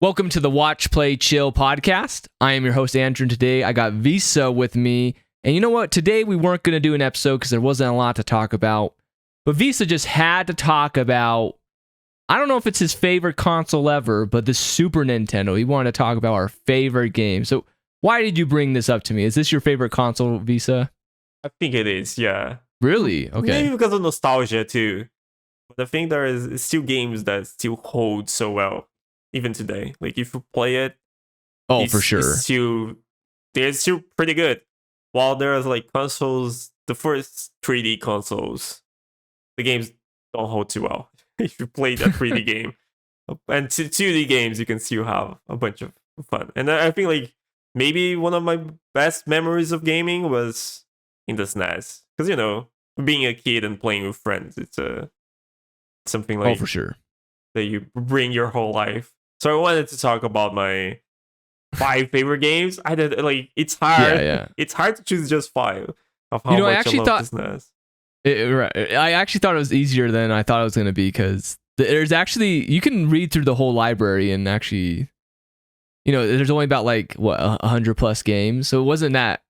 Welcome to the Watch, Play, Chill podcast. I am your host, Andrew, and today I got Vissaw with me. And you know what? Today we weren't going to do an episode because there wasn't a lot to talk about. But Vissaw just had to talk about, I don't know if it's his favorite console ever, but the Super Nintendo. He wanted to talk about our favorite game. So why did you bring this up to me? Is this your favorite console, Vissaw? I think it is, yeah. Really? Okay. Maybe because of nostalgia, too. But I think there is still games that still hold so well, even today. Like, if you play it, for sure. They're still pretty good. While there's, like, consoles, the first 3D consoles, the games don't hold too well. If you play that 3D game. And 2D games, you can still have a bunch of fun. And I think, like, maybe one of my best memories of gaming was in the SNES. Because, you know, being a kid and playing with friends, it's something like for sure. that you bring your whole life. So I wanted to talk about my 5 favorite games. I did it's hard. Yeah. It's hard to choose just 5 of how much I love the SNES. I actually thought it was easier than I thought it was going to be because there's actually, you can read through the whole library and actually, there's only about 100 plus games. So it wasn't that.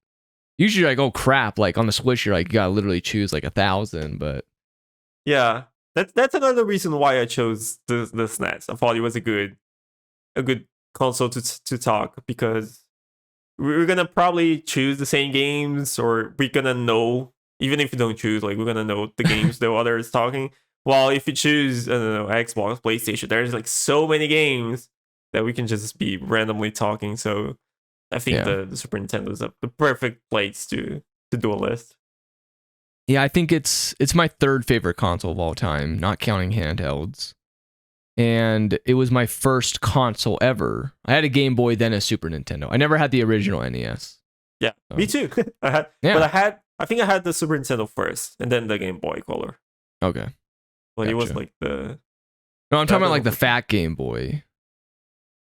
Usually you're like, oh crap, like on the Switch, you're like, you gotta literally choose 1,000, but. Yeah, that's another reason why I chose the SNES. I thought it was a good console to talk because we're gonna probably choose the same games, or we're gonna know, even if you don't choose, we're gonna know the games the other is talking. While if you choose, I don't know, Xbox, PlayStation, there's so many games that we can just be randomly talking. So I think the Super Nintendo is the perfect place to do a list. Yeah, I think it's my third favorite console of all time, not counting handhelds. And it was my first console ever. I had a Game Boy, then a Super Nintendo. I never had the original NES. Yeah, so. Me too. I think I had the Super Nintendo first, and then the Game Boy Color. Okay. But It was No, I'm talking about the fat Game Boy.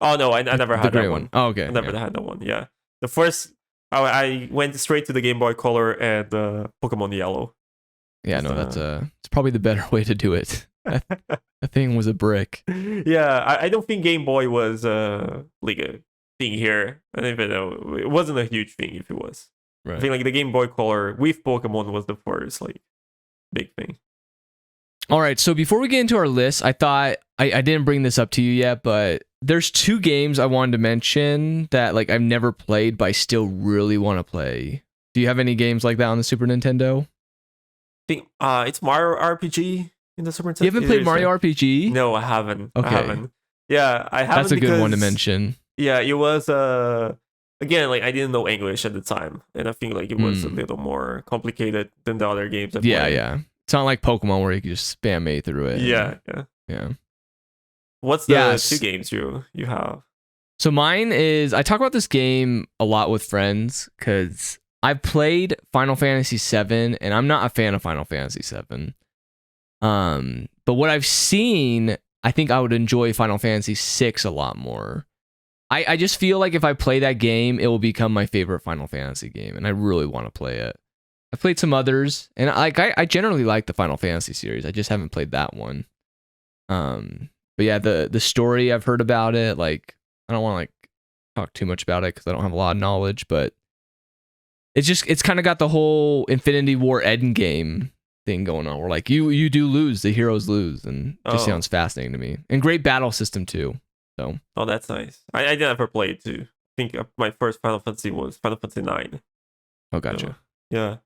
Oh no, I never had that one. Oh, okay. I never had that one. Yeah, the first I went straight to the Game Boy Color and Pokemon Yellow. Yeah, no, it's probably the better way to do it. That thing was a brick. Yeah, I don't think Game Boy was a thing here. I don't even know. It wasn't a huge thing if it was. Right. I think the Game Boy Color with Pokemon was the first big thing. All right, so before we get into our list, I thought I didn't bring this up to you yet, but there's 2 games I wanted to mention that I've never played, but I still really want to play. Do you have any games like that on the Super Nintendo? I think it's Mario RPG in the Super Nintendo. You haven't played Mario RPG? No, I haven't. Okay. I haven't. Yeah, I haven't. That's a good one to mention. Yeah, it was again, I didn't know English at the time, and I think it was a little more complicated than the other games I played. Yeah. It's not like Pokemon where you can just spam A through it. Yeah. What's the 2 games you have? So mine is, I talk about this game a lot with friends because I've played Final Fantasy VII, and I'm not a fan of Final Fantasy VII. But what I've seen, I think I would enjoy Final Fantasy VI a lot more. I just feel like if I play that game, it will become my favorite Final Fantasy game, and I really want to play it. I've played some others, and I generally like the Final Fantasy series. I just haven't played that one. But yeah, the story, I've heard about it. I don't want to talk too much about it because I don't have a lot of knowledge, but it's kind of got the whole Infinity War Endgame thing going on, where you do lose, the heroes lose, and it just sounds fascinating to me. And great battle system too. So. Oh, that's nice. I never played too. I think my first Final Fantasy was Final Fantasy 9. Oh, gotcha. So, yeah.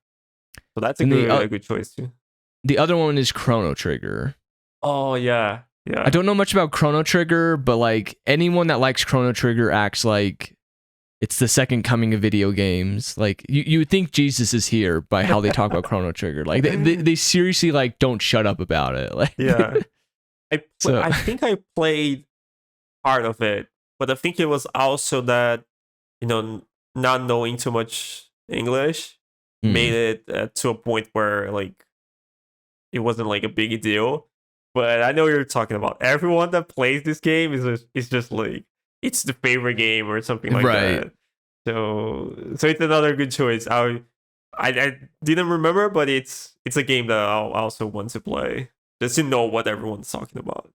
So that's a good choice too. The other one is Chrono Trigger. Oh yeah. I don't know much about Chrono Trigger, but anyone that likes Chrono Trigger acts like it's the second coming of video games. You would think Jesus is here by how they talk about Chrono Trigger. They seriously don't shut up about it. Yeah. I think I played part of it, but I think it was also that not knowing too much English made it to a point where it wasn't a big deal. But I know you're talking about everyone that plays this game is just it's the favorite game or something like that. So it's another good choice. I didn't remember, but it's a game that I also want to play just to know what everyone's talking about.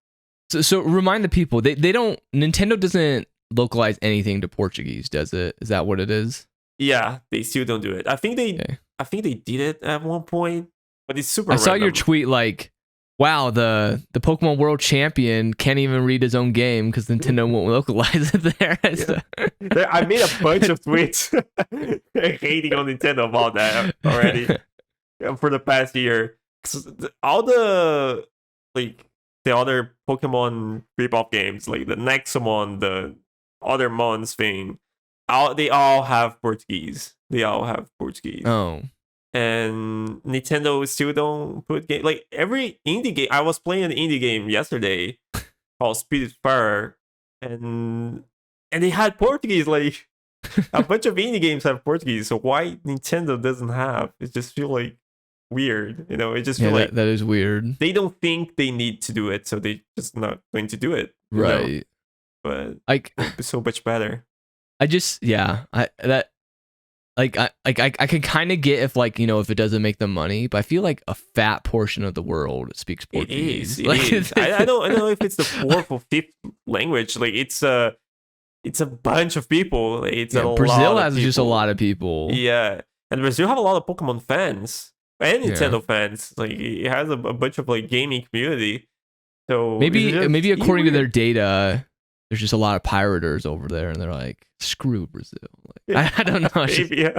So remind the people, they don't, Nintendo doesn't localize anything to Portuguese, does it? Is that what it is? Yeah, they still don't do it. I think they Okay. did it at one point, but it's super I saw your random. tweet like, wow, the Pokemon World Champion can't even read his own game because Nintendo won't localize it there. I made a bunch of tweets hating on Nintendo about that already for the past year. All the like the other Pokemon rip-off games, like the Nexomon, the other Mons thing, they all have Portuguese. They all have Portuguese. Oh. And Nintendo still don't put game, like every indie game. I was playing an indie game yesterday called Spirit Fire, and they had Portuguese. Like a bunch of indie games have Portuguese, so why Nintendo doesn't have? It just feel like weird, you know. It just feel like that is weird. they don't think they need to do it, so they just not going to do it, right? Know? But like it'd be so much better. I can kind of get if like, you know, if it doesn't make them money, but I feel like a fat portion of the world speaks Portuguese. It is. I don't know if it's the fourth or fifth language. Like it's a bunch of people. It's Brazil has just a lot of people. Yeah, and Brazil have a lot of Pokemon fans and Nintendo fans. Like it has a bunch of like gaming community. So maybe according to their data, there's just a lot of pirators over there, and they're like, screw Brazil. Like, I don't know. Maybe, yeah.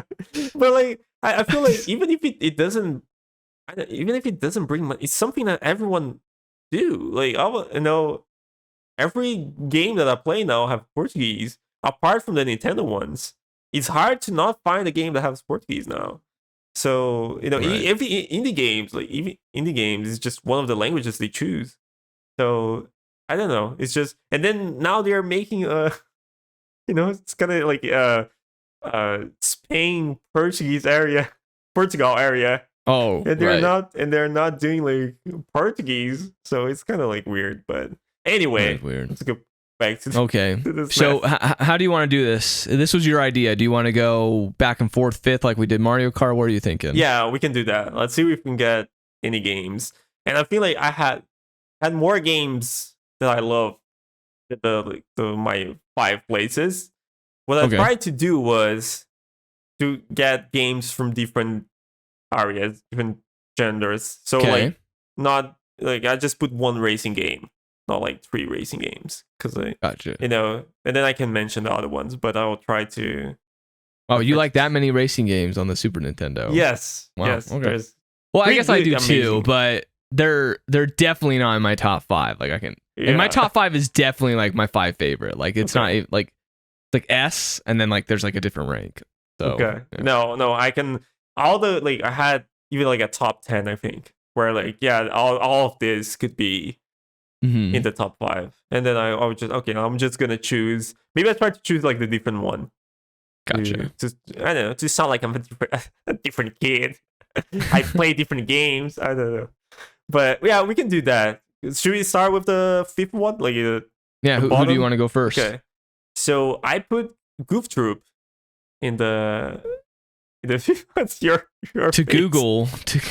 But like, I feel like even if it doesn't bring money, it's something that everyone do. Like, you know, every game that I play now have Portuguese, apart from the Nintendo ones. It's hard to not find a game that has Portuguese now. So, you know, every indie games, like even indie games, is just one of the languages they choose. So I don't know. It's just, and then now they're making you know, it's kind of like Spain Portugal area. Oh, and they're not doing like Portuguese, so it's kind of like weird. But anyway, weird. Let's go back to the so how do you want to do this? This was your idea. Do you want to go back and forth fifth like we did Mario Kart? What are you thinking? Yeah, we can do that. Let's see if we can get any games. And I feel like I had more games that I love my 5 places. What I tried to do was to get games from different areas, different genders. So like not like I just put 1 racing game, not like 3 racing games, because gotcha. You know, and then I can mention the other ones, but I will try to. Oh, you like that many racing games on the Super Nintendo? Yes. Wow. Yes. Okay. Well, I guess I do too, but they're definitely not in my top 5. Like I can, and my top 5 is definitely like my 5 favorite. Like it's not like S, and then like there's like a different rank. So no, I can all the like I had even like a top 10, I think, where like all of this could be in the top 5, and then I was just I'm just gonna choose. Maybe I try to choose like the different one. Gotcha. I don't know, to sound like I'm a different kid. I play different games. I don't know. But yeah, we can do that. Should we start with the 5th one? Like who do you want to go first? Okay. So I put Goof Troop in the what's your to face? Google to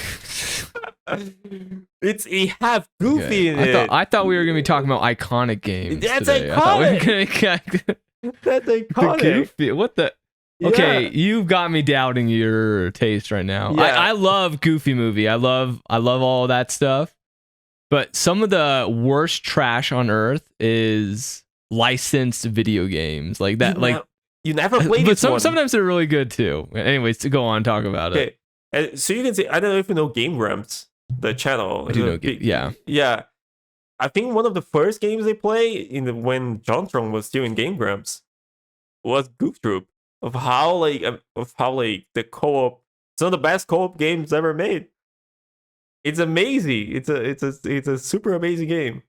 it have Goofy in it. I thought we were gonna be talking about iconic games. That's today. iconic. That's iconic. Goofy. What the? Okay, you've got me doubting your taste right now. I love Goofy movie. I love all that stuff. But some of the worst trash on earth is licensed video games like that. You never played but sometimes they're really good too. Anyways, to go on, talk about it. So you can say, I don't know if you know Game Grumps, the channel. I do know. Yeah. I think one of the first games they play when JonTron was still in Game Grumps was Goof Troop. Of how the co-op, some of the best co-op games ever made. It's amazing. It's a super amazing game.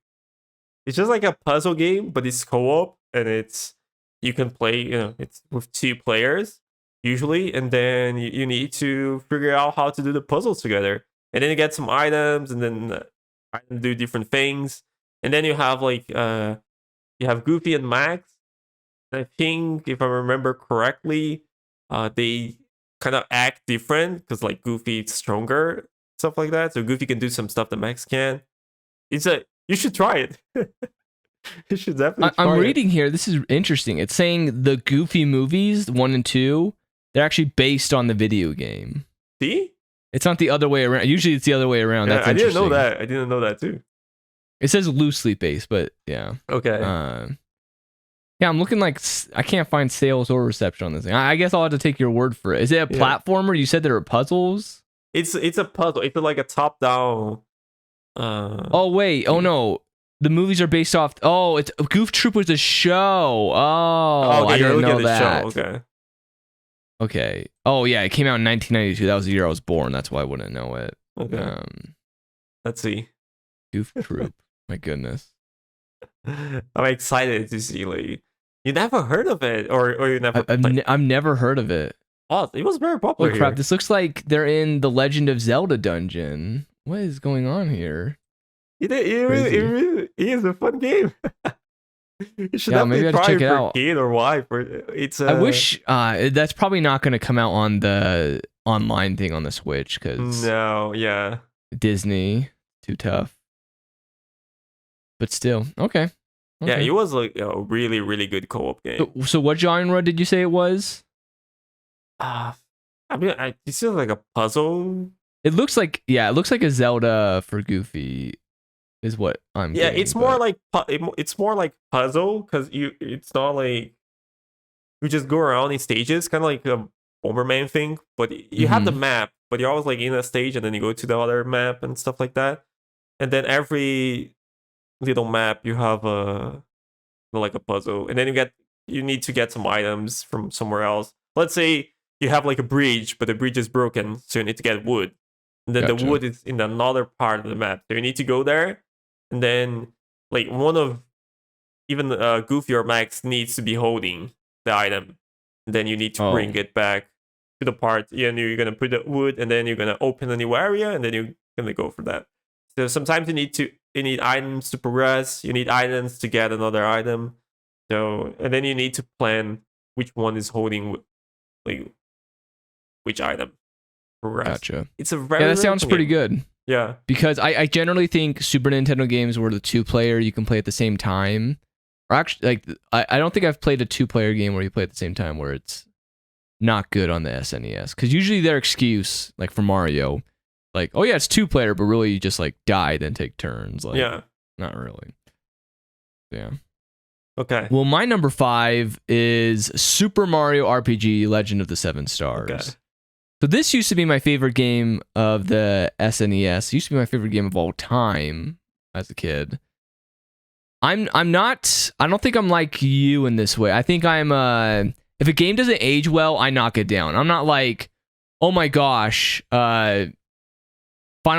It's just like a puzzle game, but it's co-op, and you can play. You know, it's with 2 players usually, and then you need to figure out how to do the puzzles together, and then you get some items, and then do different things, and then you have you have Goofy and Max. I think if I remember correctly, they kind of act different because like Goofy is stronger, stuff like that. So Goofy can do some stuff that Max can. You should try it. You should definitely I'm try it. reading here. This is interesting. It's saying the Goofy movies, 1 and 2, they're actually based on the video game. See? It's not the other way around. Usually it's the other way around. Yeah, That's I didn't interesting. know that. I didn't know that too. It says loosely based, but yeah. Okay. Yeah, I'm looking like I can't find sales or reception on this thing. I guess I'll have to take your word for it. Is it a platformer? You said there are puzzles? It's a puzzle. It's like a top-down. Oh, wait. Oh, no. The movies are based off. Oh, it's Goof Troopers, a show. Oh, okay, I didn't know that. Show. Okay. Okay. Oh, yeah. It came out in 1992. That was the year I was born. That's why I wouldn't know it. Okay. Let's see. Goof Troop. My goodness. I'm excited to see. Like, you never heard of it, or you never. I've never heard of it. Oh, it was very popular. Holy crap! This looks like they're in the Legend of Zelda dungeon. What is going on here? It really is a fun game. You should maybe try check it it for out. kid or wife. It's. I wish that's probably not going to come out on the online thing on the Switch because Disney too tough. But still, okay. Yeah, it was like a really, really good co-op game. So what genre did you say it was? I mean, it's just like a puzzle. It looks like a Zelda for Goofy, is what I'm. Yeah, getting, it's more like puzzle because it's not like you just go around in stages, kind of like a Bomberman thing. But you have the map, but you're always like in a stage, and then you go to the other map and stuff like that. And then every little map you have like a puzzle, and then you need to get some items from somewhere else. Let's say you have like a bridge, but the bridge is broken, so you need to get wood, and then the wood is in another part of the map, so you need to go there, and then like one of even Goofy or Max needs to be holding the item, and then you need to bring it back to the part, and you're gonna put the wood, and then you're gonna open a new area, and then you're gonna go for that. So sometimes you need items to progress. You need items to get another item. So, and then you need to plan which one is holding like which item. Progress. Gotcha. It's a very that sounds pretty good. Yeah, because I generally think Super Nintendo games were the 2-player you can play at the same time. Or actually, like I don't think I've played a 2-player game where you play at the same time where it's not good on the SNES. Because usually their excuse, like for Mario, like, oh yeah, it's 2-player, but really you just like die, then take turns. Like, not really. Yeah. Okay. Well, my number 5 is Super Mario RPG Legend of the Seven Stars. Okay. So this used to be my favorite game of the SNES. It used to be my favorite game of all time as a kid. I don't think I'm like you in this way. I think if a game doesn't age well, I knock it down. I'm not like, oh my gosh, Final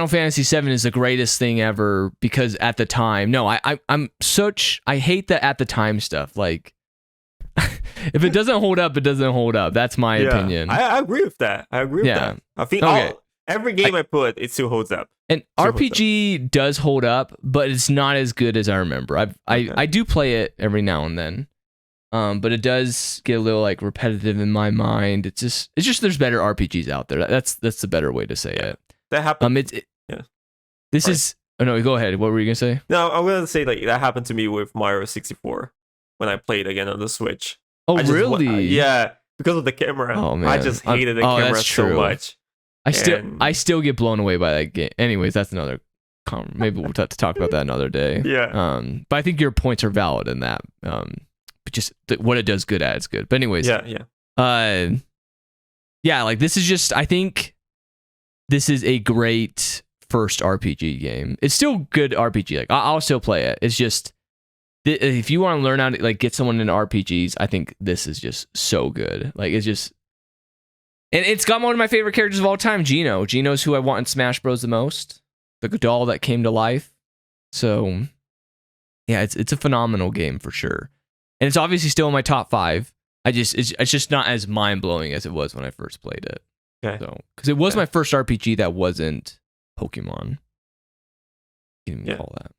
Fantasy VII is the greatest thing ever because at the time. No, I hate the at the time stuff. Like, if it doesn't hold up, it doesn't hold up. That's my opinion. I agree with that. I think every game I put, it still holds up. And RPG does hold up, but it's not as good as I remember. I do play it every now and then, but it does get a little like repetitive in my mind. It's just there's better RPGs out there. That's the better way to say it. That happened. This is. Oh no, go ahead. What were you gonna say? No, I'm gonna say like that happened to me with Mario 64 when I played again on the Switch. Oh really? Yeah, because of the camera. Oh man, I just hated the camera so much. I still get blown away by that game. Anyways, that's another. Maybe we'll have to talk about that another day. Yeah. But I think your points are valid in that. But just what it does good at, it's good. But anyways. Yeah. Yeah. Like this is just. I think this is a great first RPG game. It's still good RPG. Like I'll still play it. It's just if you want to learn how to like get someone into RPGs, I think this is just so good. Like it's just, and it's got one of my favorite characters of all time, Gino. Gino's who I want in Smash Bros the most. The doll that came to life. So yeah, it's a phenomenal game for sure, and it's obviously still in my top 5. It's just not as mind blowing as it was when I first played it. Okay. So because it was my first RPG that wasn't Pokemon. You can even call that.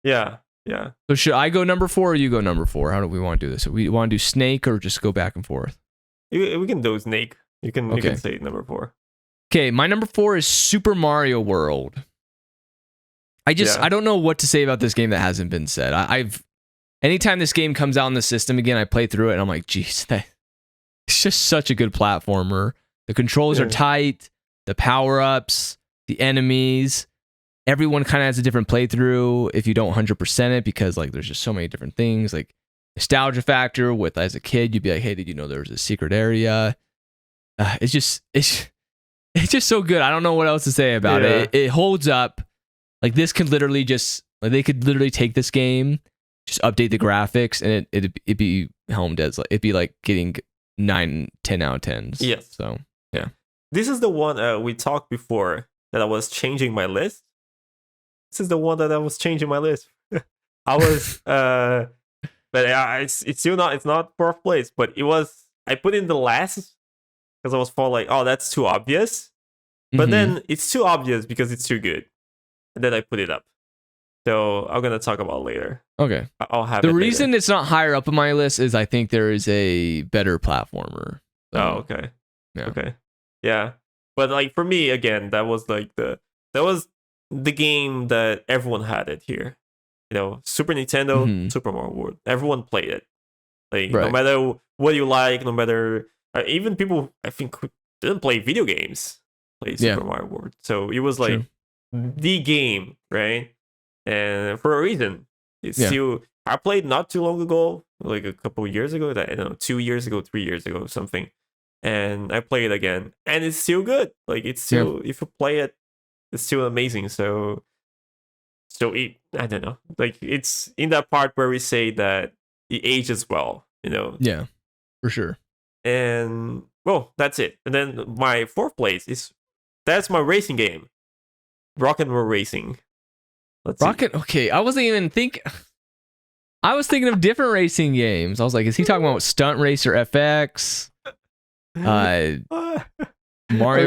Yeah. Yeah. So should I go number 4 or you go number 4? How do we want to do this? We want to do Snake or just go back and forth? We can do Snake. You can say number 4. Okay, my number 4 is Super Mario World. I don't know what to say about this game that hasn't been said. anytime this game comes out on the system again, I play through it and I'm like, geez, it's just such a good platformer. The controls are tight, the power-ups, the enemies, everyone kind of has a different playthrough if you don't 100% it, because like there's just so many different things. Like nostalgia factor with, as a kid, you'd be like, hey, did you know there was a secret area? It's just so good. I don't know what else to say about it. It holds up. Like this could literally just, like they could literally take this game, just update the graphics, and it'd be helmed as like, it'd be like getting 9, 10 out of 10s. Yes. So yeah. This is the one we talked before that I was changing my list. This is the one that I was changing my list. I was, but it's still not. It's not fourth place, but it was. I put in the last because I was for like, oh, that's too obvious. But then it's too obvious because it's too good, and then I put it up. So I'm gonna talk about it later. Okay. I'll have the it reason later. it's not higher up on my list is I think there is a better platformer. So, Oh, okay. Yeah. Okay. Yeah. But like for me, again, that was the game that everyone had it here. You know, Super Nintendo, Super Mario World. Everyone played it. Like no matter what you like, no matter even people I think who didn't play video games play Super Mario World. So it was like the game, right? And for a reason. It's still I played not too long ago, like a couple of years ago, that I don't know, 2 years ago, 3 years ago, something. And I play it again, and it's still good. Like it's still, if you play it, it's still amazing. So I don't know. Like it's in that part where we say that it ages well, you know. Yeah, for sure. And well, that's it. And then my fourth place that's my racing game, Rock and Roll Racing. Okay, I wasn't even thinking. I was thinking of different racing games. I was like, is he talking about Stunt Racer FX? Mario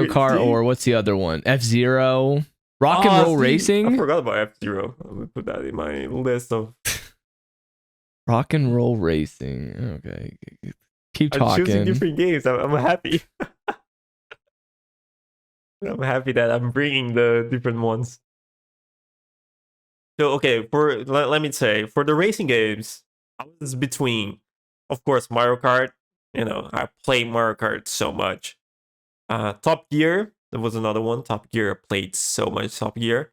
Kart, or what's the other one? F-Zero. Rock and Roll Racing. I forgot about F-Zero. I'm gonna put that in my list of Rock and Roll Racing. Okay, keep talking. I'm choosing different games. I'm happy. I'm happy that I'm bringing the different ones. So okay, let me say, for the racing games, I was between, of course, Mario Kart. You know, I play Mario Kart so much. Top Gear, there was another one. Top Gear, I played so much Top Gear.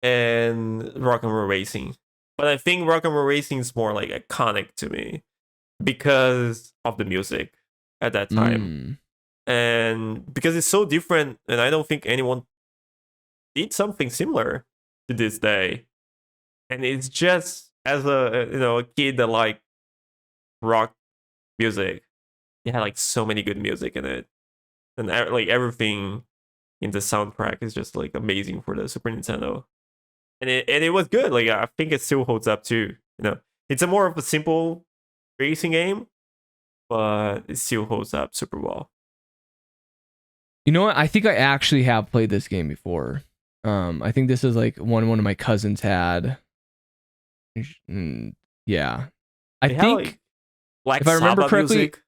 And Rock and Roll Racing. But I think Rock and Roll Racing is more like iconic to me because of the music at that time. And because it's so different, and I don't think anyone did something similar to this day. And it's just, as a kid that like rock music, it had like so many good music in it, and like everything in the soundtrack is just like amazing for the Super Nintendo, and it was good. Like I think it still holds up too. You know, it's a more of a simple racing game, but it still holds up super well. You know what? I think I actually have played this game before. I think this is like one of my cousins had. Yeah, I think like if I remember Saba correctly. Music.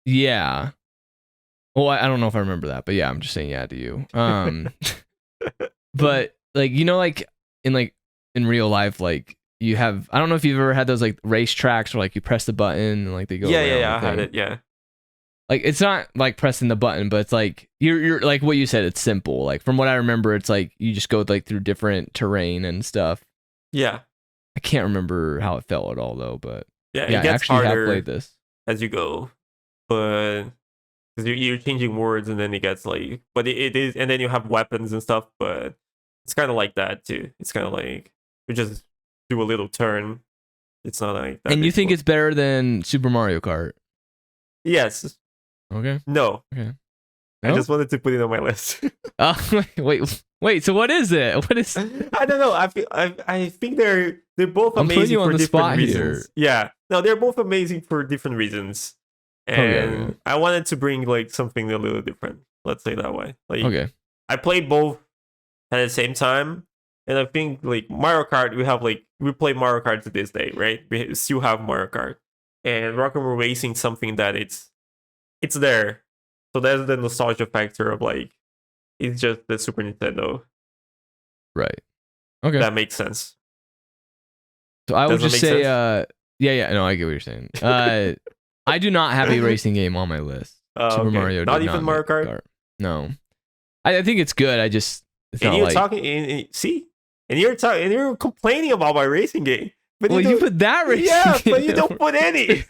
Yeah. Well, I don't know if I remember that, but yeah, I'm just saying yeah to you. But like, you know, like in real life, like you have, I don't know if you've ever had those like race tracks where like you press the button and like they go. Yeah, I had it. Yeah. Like it's not like pressing the button, but it's like you're like what you said. It's simple. Like from what I remember, it's like you just go like through different terrain and stuff. Yeah. I can't remember how it felt at all though, but yeah, I actually have played this as you go, but because you're changing words and then it gets like, but it is, and then you have weapons and stuff, but it's kind of like that too. It's kind of like you just do a little turn. It's not like that. And you think it's better than Super Mario Kart? Yes. Okay. No. Okay. I just wanted to put it on my list. Wait. So what is it? What is? I don't know. I think they're both amazing for different reasons. Yeah. No, they're both amazing for different reasons. And I wanted to bring like something a little different. Let's say that way. Like, I played both at the same time, and I think like Mario Kart, we play Mario Kart to this day, right? We still have Mario Kart, and Rock and Roll Racing, something that it's there. So there's the nostalgia factor of like, it's just the Super Nintendo. Right. Okay. That makes sense. So I would Doesn't just make say, sense? yeah, no, I get what you're saying. I do not have a racing game on my list. Super Okay. Mario Not did even not Mario make Kart? Kart. No, I think it's good. It's And not you're like. talking, see, and you're complaining about my racing game, but Well, you don't- put that racing. yeah, but you game. don't put any.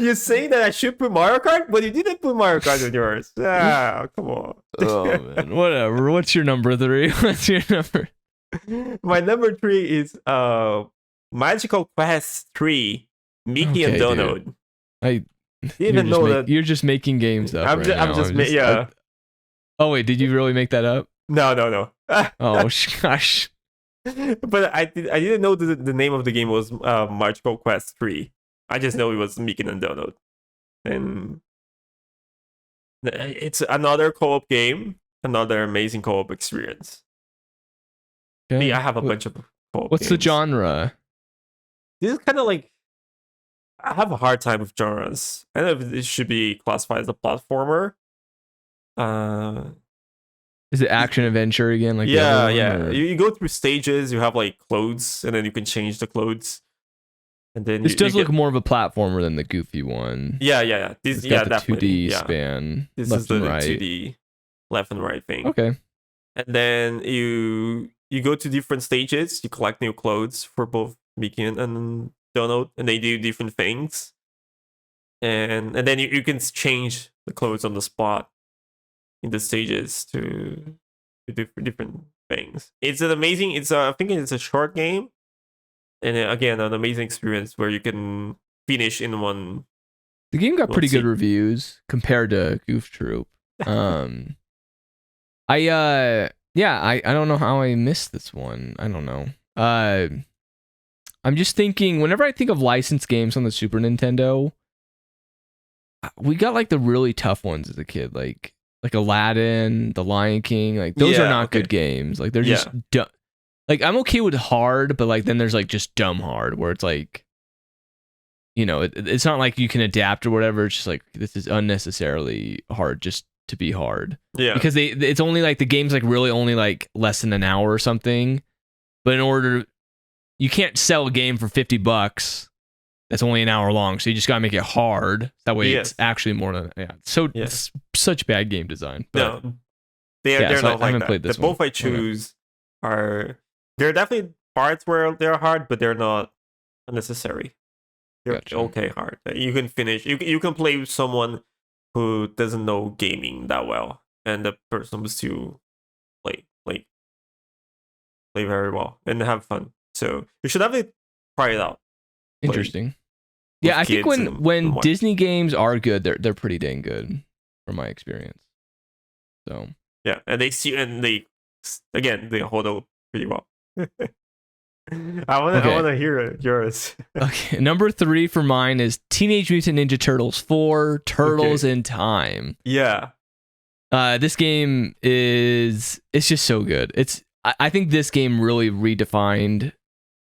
You're saying that I should put Mario Kart, but you didn't put Mario Kart on yours. Ah, come on. Oh man, whatever. What's your number 3? What's your number? My number 3 is Magical Quest 3, Mickey and Okay, Donald. dude. I You even know that you're just making games up. I'm right just, now. I'm just, yeah. Oh wait, did you really make that up? No. Oh gosh. But I didn't know the name of the game was Magical Quest 3. I just know it was Mickey and Donald. And it's another co-op game, another amazing co-op experience. Okay. Yeah, I have a bunch of co-op What's the games. genre? This is kind of like, I have a hard time with genres. I don't know if it should be classified as a platformer. Is it action adventure again? Like the Yeah, other one, yeah. or- You go through stages. You have like clothes, and then you can change the clothes. And then This you does look get, more of a platformer than the goofy one. yeah. This, It's yeah, got the definitely. 2D Yeah. span. This left is the and right. 2D left and right thing. Okay. And then you go to different stages. You collect new clothes for both Mickey and Donald, and they do different things. And then you can change the clothes on the spot in the stages to different things. It's an amazing. I think it's a short game, and again an amazing experience where you can finish in one. The game got Let's pretty good see. reviews compared to Goof Troop. I don't know how I missed this one. I don't know. I'm just thinking, whenever I think of licensed games on the Super Nintendo, we got like the really tough ones as a kid, like Aladdin, The Lion King. Like those are Yeah, not okay. good games. Like they're just dumb. Like I'm okay with hard, but like then there's like just dumb hard, where it's like, it's not like you can adapt or whatever. It's just like, this is unnecessarily hard just to be hard. Yeah. Because it's only like, the game's like really only like less than an hour or something. But you can't sell a game for $50 that's only an hour long. So you just gotta make it hard. That way it's actually more than, it's such bad game design. But No, they're so not I like haven't that. played this The both one. I choose are, there are definitely parts where they're hard, but they're not unnecessary. They're Gotcha. okay hard. You can finish. You can play with someone who doesn't know gaming that well, and the person will still play very well and have fun. So you should definitely try it out. Interesting. with Yeah, I think kids and when watch. Disney games are good, they're pretty dang good from my experience. So Yeah, and they hold up pretty well. I wanna hear yours. okay, number 3 for mine is Teenage Mutant Ninja Turtles 4: Turtles in Time. Yeah. This game it's just so good. I think this game really redefined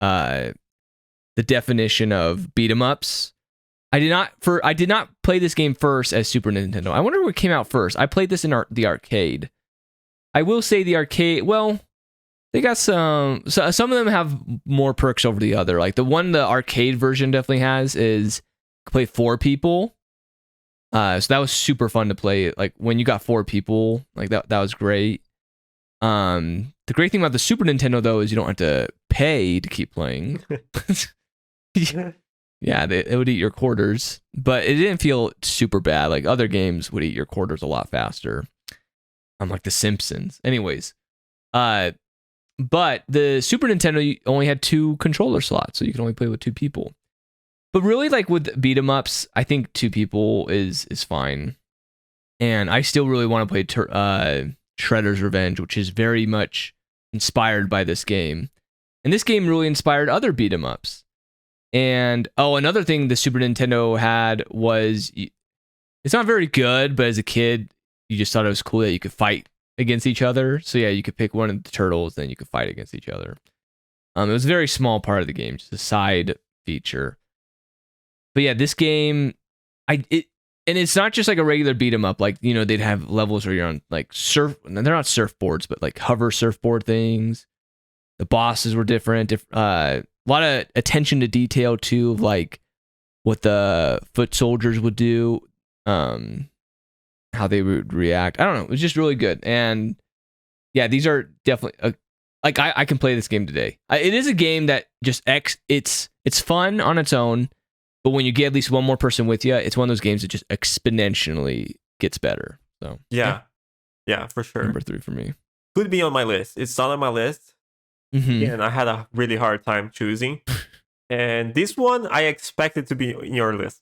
the definition of beat 'em ups. I did not play this game first as Super Nintendo. I wonder what came out first. I played this in the arcade. I will say the arcade, well, they got some of them have more perks over the other. Like the arcade version definitely has is you can play 4 people. So that was super fun to play. Like when you got 4 people, like that was great. The great thing about the Super Nintendo though is you don't have to pay to keep playing. Yeah, it would eat your quarters, but it didn't feel super bad. Like other games would eat your quarters a lot faster. Like The Simpsons. Anyways, but the Super Nintendo only had 2 controller slots, so you can only play with 2 people. But really, like with beat 'em ups, I think 2 people is fine. And I still really want to play Shredder's Revenge, which is very much inspired by this game. And this game really inspired other beat 'em ups. And another thing the Super Nintendo had was, it's not very good, but as a kid, you just thought it was cool that you could fight against each other. So yeah, you could pick one of the turtles, then you could fight against each other. It was a very small part of the game, just a side feature. But yeah, this game, and it's not just like a regular beat 'em up. Like, they'd have levels where you're on like they're not surfboards, but like hover surfboard things. The bosses were different. A lot of attention to detail too, like what the foot soldiers would do, how they would react. I don't know. It was just really good. And yeah, these are definitely like I can play this game today. It is a game that just it's fun on its own, but when you get at least one more person with you, it's one of those games that just exponentially gets better. So yeah, for sure. Number 3 for me. Could be on my list. It's not on my list. Mm-hmm. And I had a really hard time choosing. And this one, I expected to be in your list.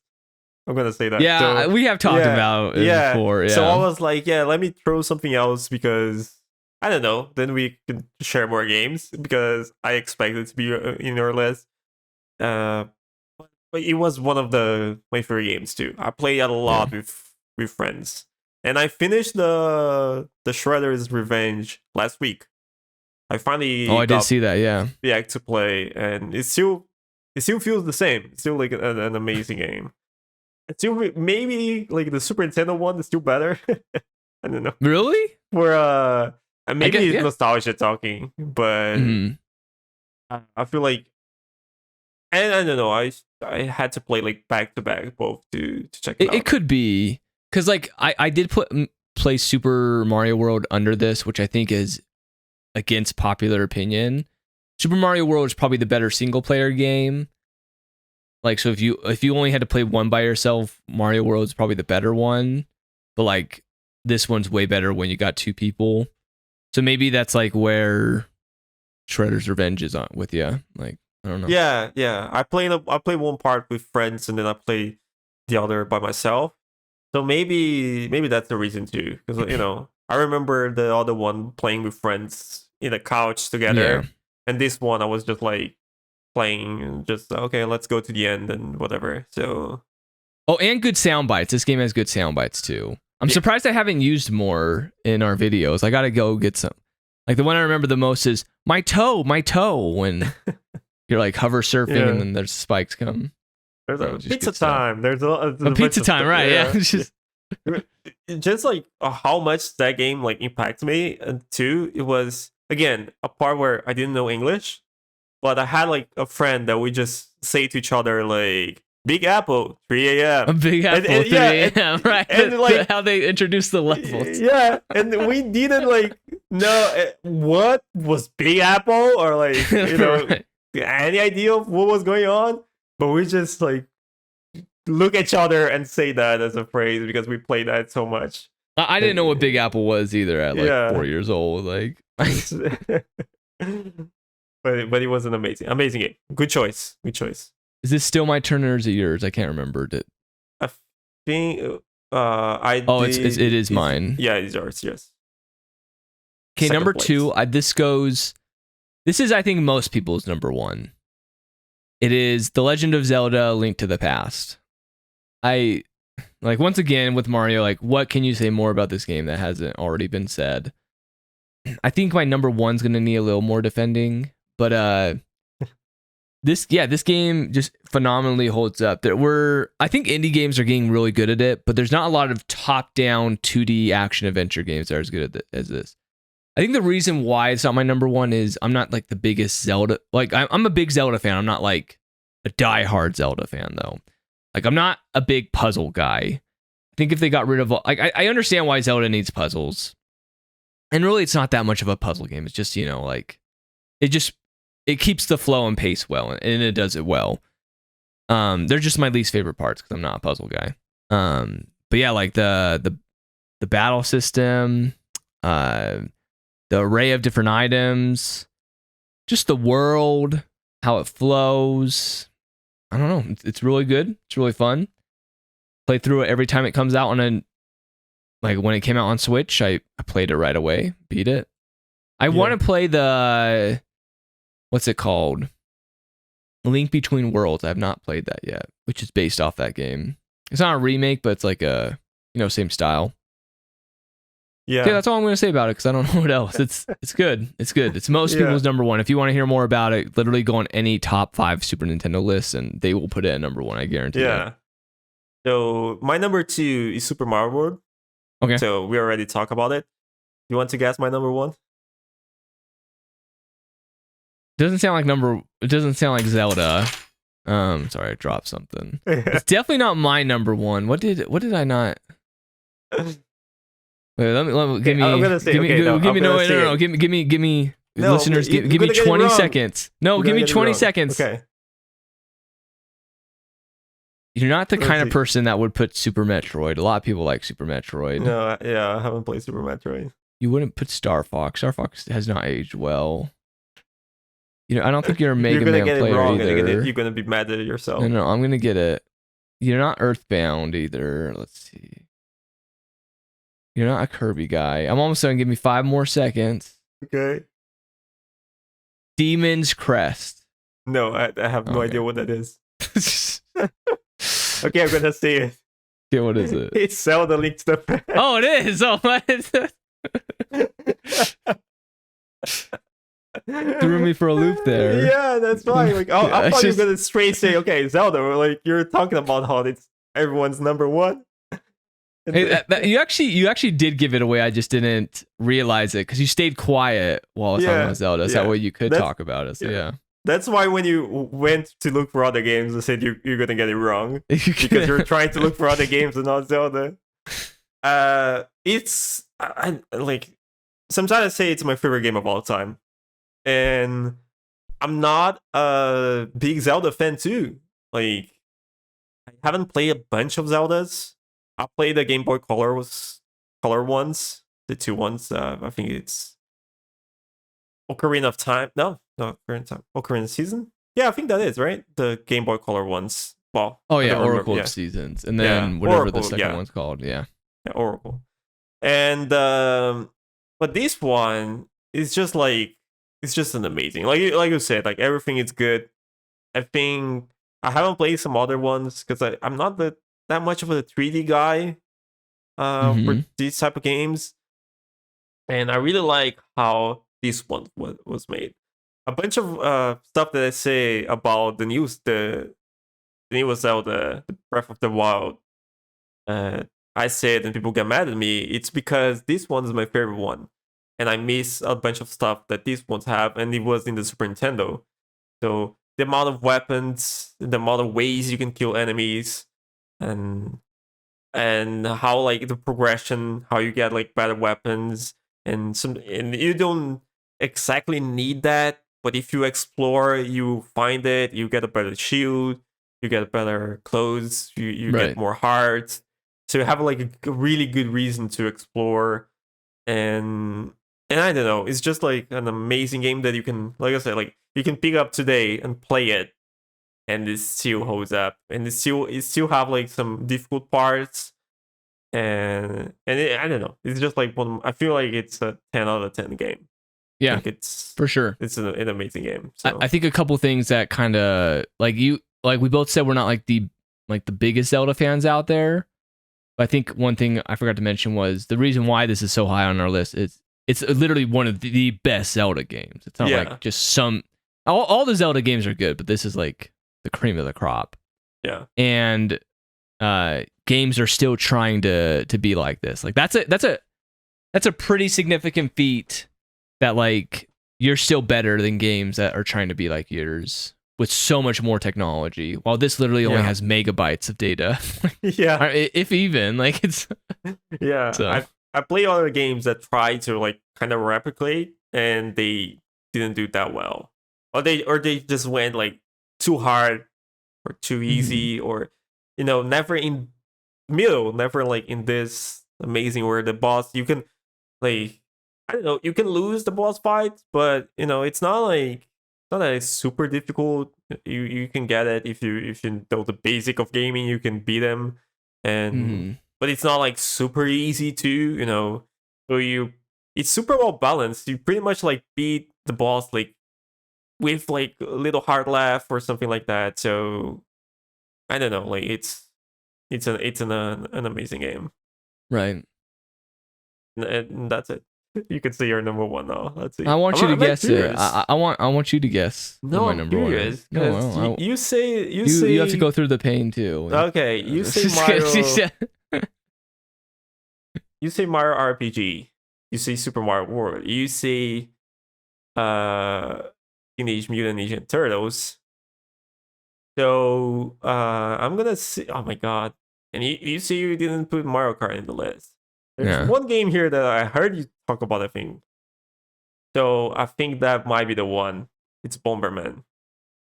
I'm gonna say that. Yeah, we have talked about it before. Yeah. So I was like, let me throw something else because I don't know. Then we can share more games because I expected to be in your list. But it was one of my favorite games too. I played it a lot with friends, and I finished the Shredder's Revenge last week. I finally I did see that. Yeah, to play, and it still feels the same. It's still like an amazing game. It's still maybe like the Super Nintendo one is still better. I don't know. Really? For maybe it's nostalgia talking, but I feel like, and I don't know. I had to play like back to back both to check it out. It could be because like I did play Super Mario World under this, which I think is against popular opinion. Super Mario World is probably the better single player game. Like, so if you only had to play one by yourself, Mario World is probably the better one. But like this one's way better when you got two people. So maybe that's like where Shredder's Revenge is on with you. Like, I don't know. Yeah. I played one part with friends and then I played the other by myself. So maybe that's the reason too. Because I remember the other one playing with friends in a couch together, and this one I was just like playing, just okay, let's go to the end and whatever. So, and good sound bites. This game has good sound bites too. I'm surprised I haven't used more in our videos. I gotta go get some. Like the one I remember the most is my toe, when you're like hover surfing and then there's spikes come. There's a pizza time. There's a pizza time, right? Yeah. Just like how much that game like impacted me. And two, it was again a part where I didn't know English, but I had like a friend that we just say to each other like Big Apple 3 a.m. A Big Apple 3 a.m. Right? And like how they introduced the levels. Yeah, and we didn't like know what was Big Apple or like right. Any idea of what was going on, but we just like look at each other and say that as a phrase because we played that so much. I didn't know what Big Apple was either at like 4 years old. Like, but it was an amazing game. Good choice. Is this still my turn or is it yours? I can't remember. I think it is mine. Yeah, it's yours. Yes. Okay, number 2. This is I think most people's number 1. It is The Legend of Zelda: Link to the Past. I like once again with Mario, like what can you say more about this game that hasn't already been said? I think my number 1's gonna need a little more defending, but this game just phenomenally holds up. I think indie games are getting really good at it, but there's not a lot of top-down 2D action adventure games that are as good as this. I think the reason why it's not my number 1 is I'm not like the biggest Zelda. Like I'm a big Zelda fan. I'm not like a diehard Zelda fan though. Like I'm not a big puzzle guy. I think if they got rid of I understand why Zelda needs puzzles, and really it's not that much of a puzzle game. It's just like it keeps the flow and pace well, and it does it well. They're just my least favorite parts because I'm not a puzzle guy. But yeah, like the battle system, the array of different items, just the world, how it flows. I don't know. It's really good. It's really fun. Play through it every time it comes out when it came out on Switch, I played it right away, beat it. I want to play the, what's it called? Link Between Worlds. I have not played that yet, which is based off that game. It's not a remake, but it's like a, same style. Yeah, that's all I'm going to say about it because I don't know what else. It's good. It's good. It's most people's number 1. If you want to hear more about it, literally go on any top 5 Super Nintendo lists and they will put it at number 1. I guarantee. Yeah. So my number 2 is Super Mario World. Okay. So we already talked about it. You want to guess my number 1? Doesn't sound like number. It doesn't sound like Zelda. Sorry, I dropped something. It's definitely not my number one. What did I not? Wait, let me give me. I'm gonna say, give me, okay, no, give me, I'm no, gonna no, no, say give me. No, Listeners, you're give me gonna get it 20 wrong. seconds. No, You're give gonna me get it 20 wrong. seconds. Okay. You're not the Let's kind of see. person that would put Super Metroid. A lot of people like Super Metroid. No, yeah, I haven't played Super Metroid. You wouldn't put Star Fox. Star Fox has not aged well. You know, I don't think you're a Mega You're gonna Man get it player wrong, either. and you're gonna be mad at yourself. No, I'm gonna get it. You're not Earthbound either. Let's see. You're not a Kirby guy. I'm almost done. Give me 5 more seconds. Okay. Demon's Crest. No, I have no Okay. idea what that is. Okay, I'm gonna say it. Yeah, what is it? It's Zelda Link to the Past. Oh, it is. Oh, what is it? Threw me for a loop there. Yeah, that's right. Like, I Yeah, thought you were gonna straight say, okay, Zelda. Or like you're talking about how it's everyone's number one. Hey, you actually did give it away. I just didn't realize it because you stayed quiet while I was talking about Zelda. So that way you could talk about it. So yeah. That's why when you went to look for other games, I said you're gonna get it wrong because you're trying to look for other games and not Zelda. It's I like sometimes I say it's my favorite game of all time, and I'm not a big Zelda fan too. Like I haven't played a bunch of Zeldas. I played the Game Boy Color ones, the 2 ones. I think it's Ocarina of Time. No, Ocarina of Time. Ocarina of Season. Yeah, I think that is right. The Game Boy Color ones. Well, oh yeah, Oracle of Seasons, and then whatever Oracle, the second one's called. Yeah, Oracle. And but this one is just like it's just an amazing. Like you said, like everything is good. I think I haven't played some other ones because I'm not that much of a 3D guy for these type of games, and I really like how this one was made. A bunch of stuff that I say about the newest Zelda, the Breath of the Wild. I said, and people get mad at me. It's because this one is my favorite one, and I miss a bunch of stuff that these ones have, and it was in the Super Nintendo. So the amount of weapons, the amount of ways you can kill enemies, and how like the progression, how you get like better weapons, and you don't exactly need that, but if you explore, you find it. You get a better shield, you get better clothes, you get more hearts. So you have like a really good reason to explore, and I don't know, it's just like an amazing game that you can, like I said, like you can pick up today and play it, and it still holds up, and it still have like some difficult parts, and I don't know, it's just like I feel like it's a 10 out of 10 game. Yeah, it's for sure. It's an amazing game. So. I think a couple things that kind of like we both said we're not like the biggest Zelda fans out there. But I think one thing I forgot to mention was the reason why this is so high on our list is it's literally one of the best Zelda games. It's not like just some. All the Zelda games are good, but this is like the cream of the crop. Yeah. And games are still trying to be like this. Like that's a pretty significant feat that like you're still better than games that are trying to be like yours with so much more technology, while this literally only has megabytes of data. Yeah, if even, like it's yeah. So. I play other games that try to like kind of replicate, and they didn't do that well, or they just went like too hard or too easy, or never in middle, never like in this amazing where the boss you can like, I don't know, you can lose the boss fights, but it's not like. Not that it's super difficult. You can get it if you know the basic of gaming. You can beat them, and but it's not like super easy to So it's super well balanced. You pretty much like beat the boss like with like a little heart left or something like that. So I don't know. Like it's an amazing game, right? And that's it. You can say your number one now. Let's see. I want you to guess it. I want you to guess. No, my I'm number curious. No, you say you have to go through the pain too. Okay, you say Mario. You say Mario RPG. You say Super Mario World. You say Teenage Mutant Ninja Turtles. So I'm gonna see. Oh my god! And you see, you didn't put Mario Kart in the list. There's one game here that I heard you talk about, I think. So I think that might be the one. It's Bomberman.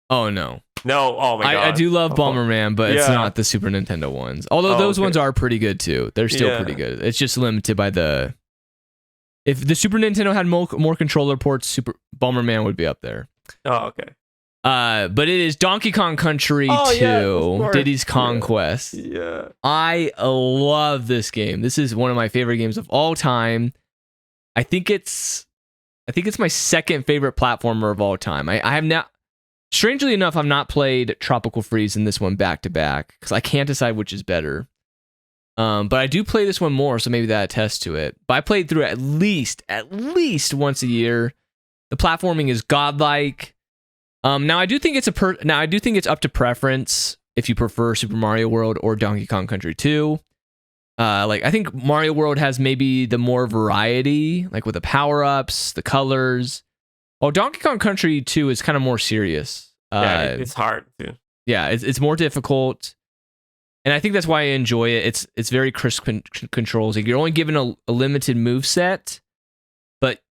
Oh no. No, oh my god. I do love Bomberman, but it's not the Super Nintendo ones. Although those ones are pretty good too. They're still pretty good. It's just limited by the... If the Super Nintendo had more controller ports, Bomberman would be up there. Oh, okay. But it is Donkey Kong Country 2, Diddy's Conquest. Yeah. I love this game. This is one of my favorite games of all time. I think it's my second favorite platformer of all time. I have now... Strangely enough, I've not played Tropical Freeze and this one back to back because I can't decide which is better. But I do play this one more, so maybe that attests to it. But I played through it at least once a year. The platforming is godlike. Now I do think it's up to preference if you prefer Super Mario World or Donkey Kong Country 2. I think Mario World has maybe the more variety, like with the power-ups, the colors. Oh, Donkey Kong Country 2 is kind of more serious. It's hard too. Yeah, it's more difficult, and I think that's why I enjoy it. It's very crisp controls. Like you're only given a limited move set, but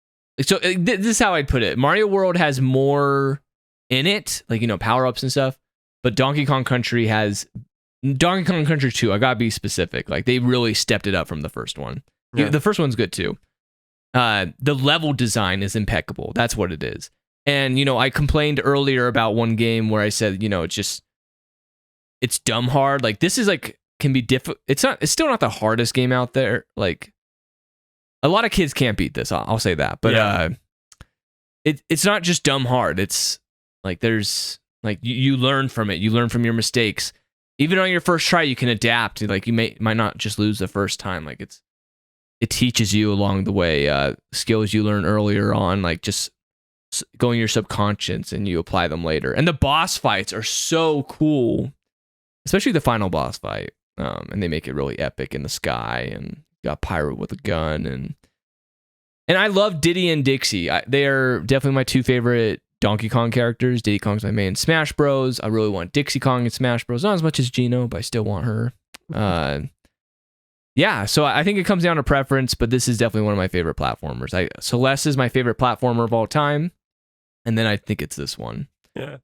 so this is how I'd put it. Mario World has more in it, like power ups and stuff. But Donkey Kong Country 2. I gotta be specific. Like they really stepped it up from the first one. Yeah. The first one's good too. The level design is impeccable. That's what it is. And, I complained earlier about one game where I said, it's dumb hard. Like this is can be difficult. It's still not the hardest game out there. Like a lot of kids can't beat this. I'll say that. But it's not just dumb hard. It's like there's like you learn from it. You learn from your mistakes. Even on your first try, you can adapt. Like you might not just lose the first time. Like it teaches you along the way skills you learn earlier on, like just going your subconscious, and you apply them later. And the boss fights are so cool, especially the final boss fight. And they make it really epic in the sky, and got Pyro with a gun, and I love Diddy and Dixie. They are definitely my two favorite Donkey Kong characters. Diddy Kong's my main Smash Bros. I really want Dixie Kong in Smash Bros. Not as much as Gino, but I still want her. Yeah, so I think it comes down to preference, but this is definitely one of my favorite platformers. Celeste is my favorite platformer of all time, and then I think it's this one. Yeah.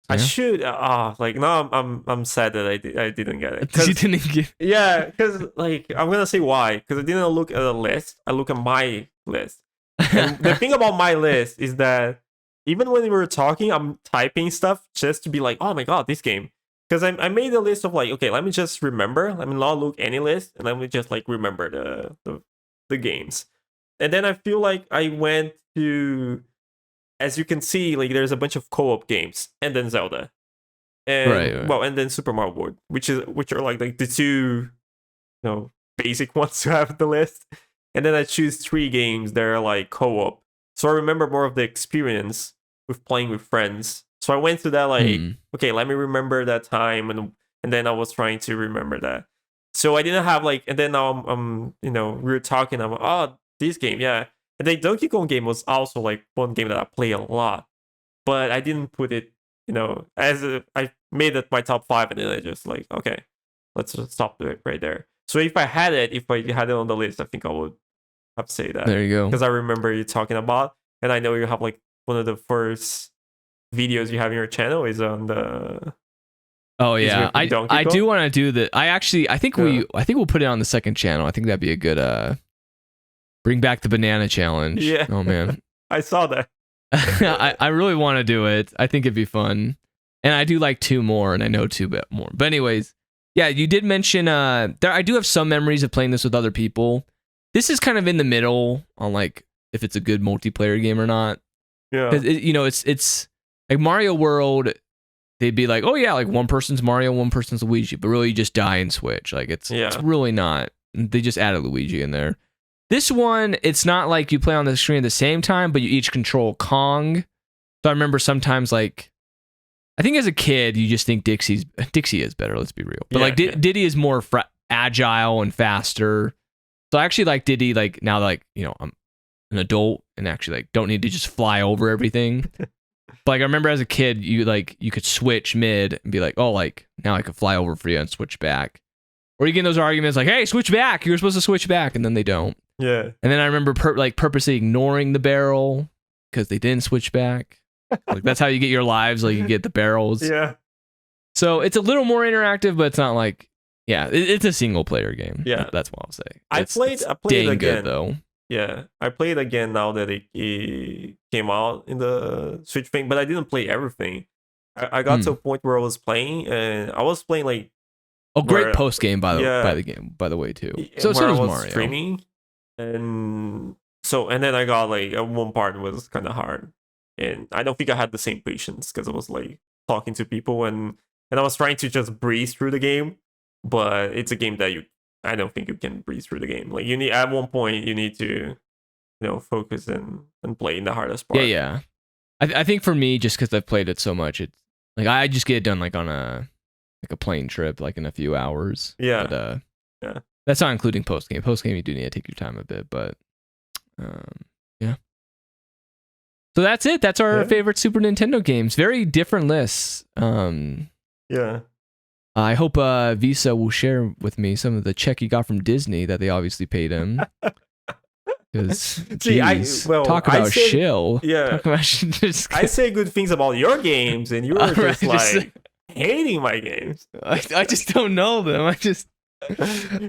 I should. Now I'm sad that I didn't get it. You didn't get. Yeah, because I'm gonna say why. Because I didn't look at a list. I look at my list. And the thing about my list is that even when we were talking, I'm typing stuff just to be like, oh my god, this game. Because I made a list of okay, let me just remember. Let me not look any list, and let me just remember the games. And then I feel like I went to, as you can see, there's a bunch of co-op games, and then Zelda, and right. And then Super Mario World, which are the two, basic ones to have the list. And then I choose 3 games that are co-op, so I remember more of the experience with playing with friends. So I went to that okay, let me remember that time, and then I was trying to remember that. So I didn't have and then now I'm we were talking about this game, yeah. And the Donkey Kong game was also one game that I play a lot, but I didn't put it I made it my top 5, and then I just okay, let's just stop it right there. So if I had it on the list, I think I would have to say that. There you go. Because I remember you talking about, and I know you have one of the first videos you have in your channel is on the. Oh yeah, I do want to do that. I think we'll put it on the second channel. I think that'd be a good bring back the banana challenge. Yeah. Oh man, I saw that. I really want to do it. I think it'd be fun, and I do 2 more, and I know 2 bit more. But anyways, yeah, you did mention I do have some memories of playing this with other people. This is kind of in the middle on if it's a good multiplayer game or not. Yeah, it's. Mario World, they'd be oh yeah, one person's Mario, one person's Luigi, but really you just die and switch. It's really not. They just added Luigi in there. This one, it's not you play on the screen at the same time, but you each control Kong. So I remember sometimes I think as a kid you just think Dixie is better. Let's be real, but Diddy is more agile and faster. So I actually like Diddy now that I'm an adult and actually like don't need to just fly over everything. But like I remember as a kid, you could switch mid and be like, oh, like now I could fly over for you and switch back. Or you get in those arguments like, hey, switch back. You're supposed to switch back, and then they don't. Yeah. And then I remember purposely ignoring the barrel because they didn't switch back. Like that's how you get your lives. Like you get the barrels. Yeah. So it's a little more interactive, but it's not like, yeah, it's a single player game. Yeah. That's what I'll say. I played it again. Good, though. Yeah. I played again now that it came out in the Switch thing, but I didn't play everything. I got to a point where I was playing, and I was playing like, oh, great post game by the way too. So does Mario. Streaming, and then I got like one part was kind of hard, and I don't think I had the same patience because I was like talking to people and I was trying to just breeze through the game, but it's a game that I don't think you can breeze through the game. Like you need at one point you need to focus and play in the hardest part. Yeah. I think for me, just because I've played it so much, it's like I just get it done like on a plane trip, like in a few hours. Yeah. But, yeah. That's not including post game. Post game, you do need to take your time a bit, but yeah. So that's it. That's our favorite Super Nintendo games. Very different lists. Yeah. I hope Vissaw will share with me some of the check he got from Disney that they obviously paid him. Because talk about shill. Yeah. Talk about I say good things about your games, and you're just hating my games. I just don't know them. I just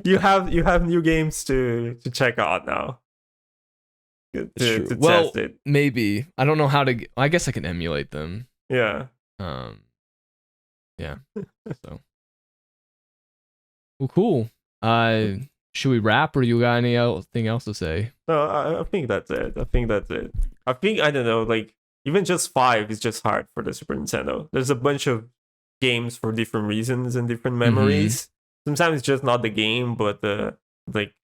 you have new games to check out now. To test it. Maybe I don't know how to. I guess I can emulate them. Yeah. Yeah. So. Well, cool. Should we wrap, or you got anything else to say? No, I think that's it. I don't know, like even just 5 is just hard for the Super Nintendo. There's a bunch of games for different reasons and different memories. Sometimes it's just not the game, but like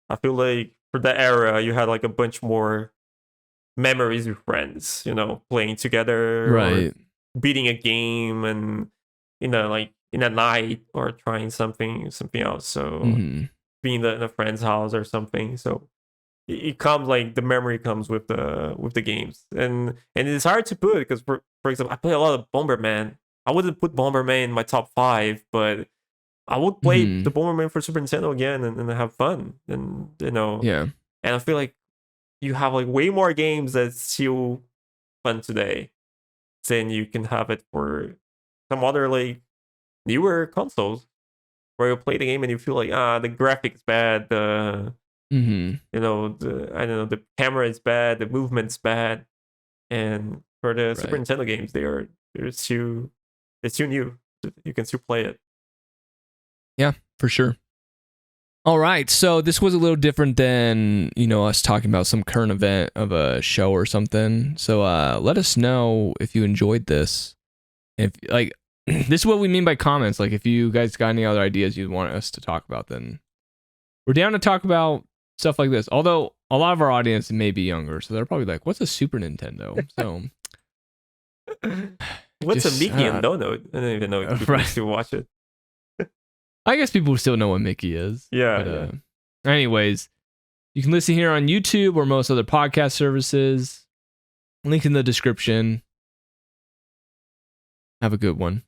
I feel like for that era you had like a bunch more memories with friends, playing together, right? Or beating a game, and like in a night, or trying something else. So being in a friend's house or something. So it comes like the memory comes with the games, and it's hard to put because for example, I play a lot of Bomberman. I wouldn't put Bomberman in my top 5, but I would play the Bomberman for Super Nintendo again and have fun, and yeah. And I feel like you have like way more games that's still fun today than you can have it for some other like newer consoles where you play the game and you feel like the graphics bad, the the camera is bad, the movement's bad, and for the Super Nintendo games they're still new. You can still play it. Yeah, for sure. All right, so this was a little different than us talking about some current event of a show or something. So let us know if you enjoyed this. If like this is what we mean by comments. Like if you guys got any other ideas you want us to talk about, then we're down to talk about stuff like this. Although a lot of our audience may be younger, so they're probably like, "What's a Super Nintendo?" So what's a Mickey and Donut? I don't even know if people still watch it. I guess people still know what Mickey is. Yeah. But, anyways, you can listen here on YouTube or most other podcast services. Link in the description. Have a good one.